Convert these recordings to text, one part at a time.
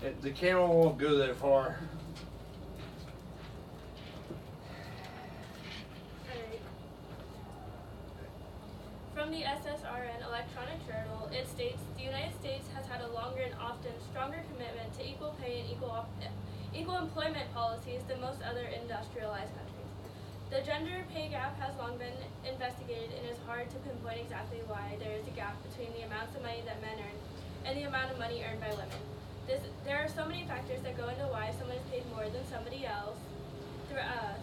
The camera won't go that far. Alright. From the SSRN Electronic Journal, it states the United States has had a longer and often stronger commitment to equal pay and equal employment policies than most other industrialized countries. The gender pay gap has long been investigated and is hard to pinpoint exactly why there is a gap between the amounts of money that men earn and the amount of money earned by women. There are so many factors that go into why someone is paid more than somebody else.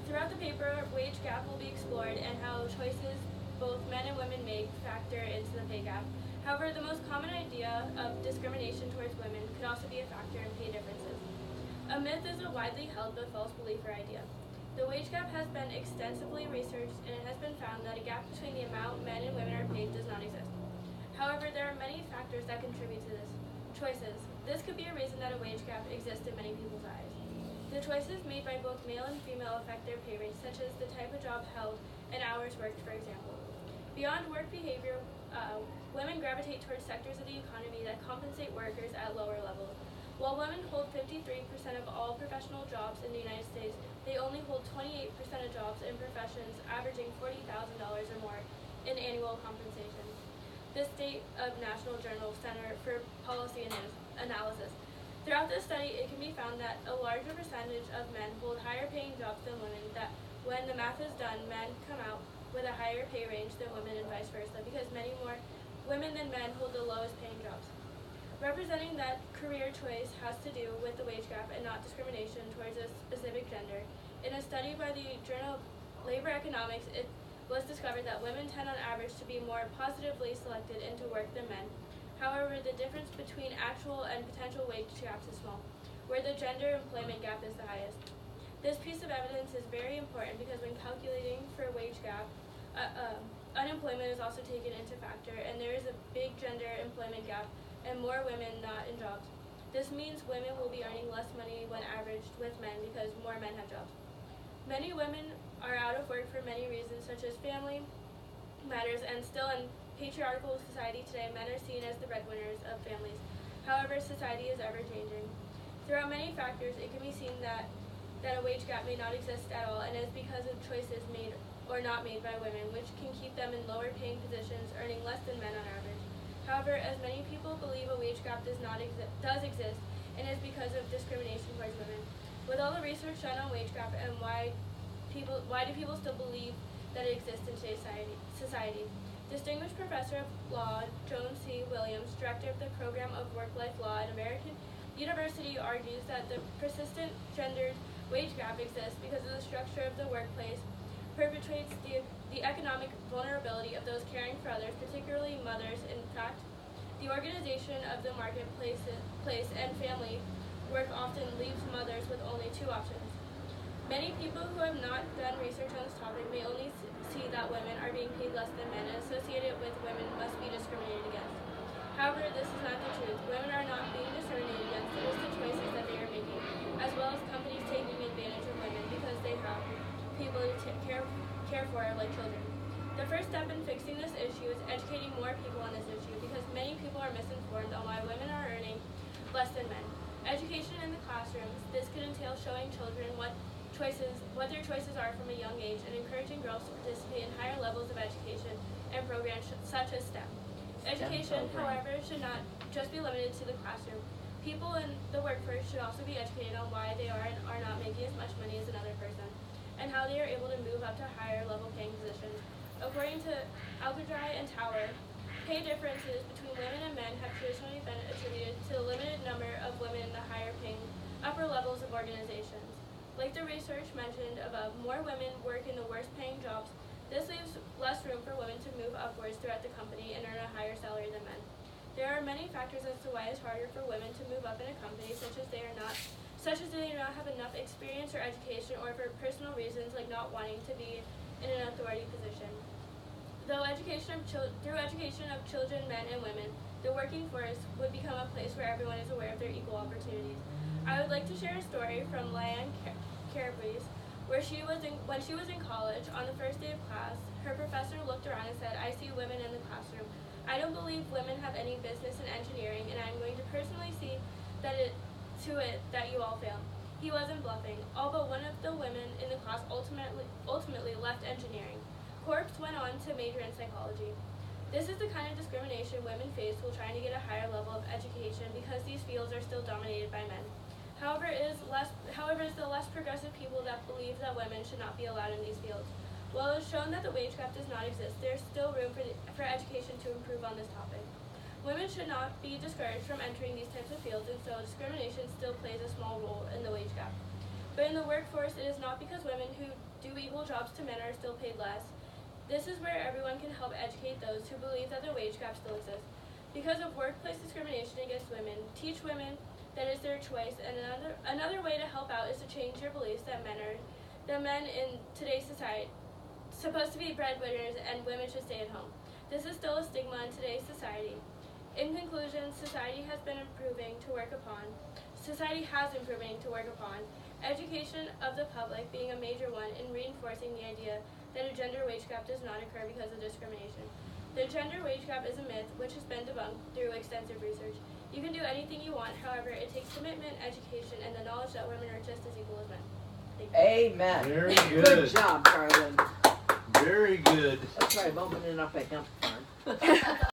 Throughout the paper, wage gap will be explored and how choices both men and women make factor into the pay gap. However, the most common idea of discrimination towards women could also be a factor in pay differences. A myth is a widely held but false belief or idea. The wage gap has been extensively researched, and it has been found that a gap between the amount men and women are paid does not exist. However, there are many factors that contribute to this. Choices. This could be a reason that a wage gap exists in many people's eyes. The choices made by both male and female affect their pay rates, such as the type of job held and hours worked, for example. Beyond work behavior, women gravitate towards sectors of the economy that compensate workers at lower levels. While women hold 53% of all professional jobs in the United States, they only hold 28% of jobs in professions averaging $40,000 or more in annual compensation. The State of National Journal Center for Policy Analysis. Throughout this study, it can be found that a larger percentage of men hold higher paying jobs than women, that when the math is done, men come out with a higher pay range than women and vice versa, because many more women than men hold the lowest paying jobs. Representing that career choice has to do with the wage gap and not discrimination towards a specific gender. In a study by the Journal of Labor Economics, it was discovered that women tend on average to be more positively selected into work than men. However, the difference between actual and potential wage gaps is small, where the gender employment gap is the highest. This piece of evidence is very important because when calculating for a wage gap, unemployment is also taken into factor, and there is a big gender employment gap and more women not in jobs. This means women will be earning less money when averaged with men because more men have jobs. Many women are out of work for many reasons, such as family matters, and still in patriarchal society today, men are seen as the breadwinners of families. However, society is ever changing. Throughout many factors, it can be seen that a wage gap may not exist at all, and is because of choices made or not made by women, which can keep them in lower paying positions, earning less than men on average. However, as many people believe a wage gap does exist, and is because of discrimination towards women. With all the research done on wage gap and why do people still believe that it exists in today's society? Distinguished Professor of Law Joan C. Williams, Director of the Program of Work-Life Law at American University, argues that the persistent gendered wage gap exists because of the structure of the workplace perpetuates the economic vulnerability of those caring for others, particularly mothers. In fact, the organization of the marketplace and family work often leaves mothers with only two options. Many people who have not done research on this topic may only see that women are being paid less than men, and associated with women must be discriminated against. However, this is not the truth. Women are not being discriminated against. It is the choices that they are making, as well as companies taking advantage of women because they have people to care for, like children. The first step in fixing this issue is educating more people on this issue, because many people are misinformed on why women are earning less than men. Education in the classrooms. This could entail showing children what their choices are from a young age, and encouraging girls to participate in higher levels of education and programs such as STEM. Education, however, should not just be limited to the classroom. People in the workforce should also be educated on why they are and are not making as much money as another person, and how they are able to move up to higher level paying positions. According to Alcadry and Tower, pay differences between women and men have traditionally been attributed to the limited number of women in the higher paying upper levels of organizations. Like the research mentioned above, more women work in the worst paying jobs. This leaves less room for women to move upwards throughout the company and earn a higher salary than men. There are many factors as to why it's harder for women to move up in a company, such as they do not have enough experience or education, or for personal reasons like not wanting to be in an authority position. Through education of children, men, and women, the working force would become a place where everyone is aware of their equal opportunities. I would like to share a story from Leanne Carabrese, when she was in college. On the first day of class, her professor looked around and said, "I see women in the classroom. I don't believe women have any business in engineering, and I'm going to personally see to it that you all fail. He wasn't bluffing. All but one of the women in the class ultimately left engineering. Corpse went on to major in psychology. This is the kind of discrimination women face while trying to get a higher level of education because these fields are still dominated by men. However, it's the less progressive people that believe that women should not be allowed in these fields. While it is shown that the wage gap does not exist, there is still room for education to improve on this topic. Women should not be discouraged from entering these types of fields, and so discrimination still plays a small role in the wage gap. But in the workforce, it is not because women who do equal jobs to men are still paid less. This is where everyone can help educate those who believe that the wage gap still exists. Because of workplace discrimination against women, teach women that is their choice, and another way to help out is to change your beliefs that men in today's society supposed to be breadwinners and women should stay at home. This is still a stigma in today's society. In conclusion, society has improving to work upon. Education of the public being a major one in reinforcing the idea that a gender wage gap does not occur because of discrimination. The gender wage gap is a myth which has been debunked through extensive research. You can do anything you want, however, it takes commitment, education, and the knowledge that women are just as equal as men. Thank you. Amen. Very Good good. job, Carlin. Very good. That's right, bumping it up a hemp farm.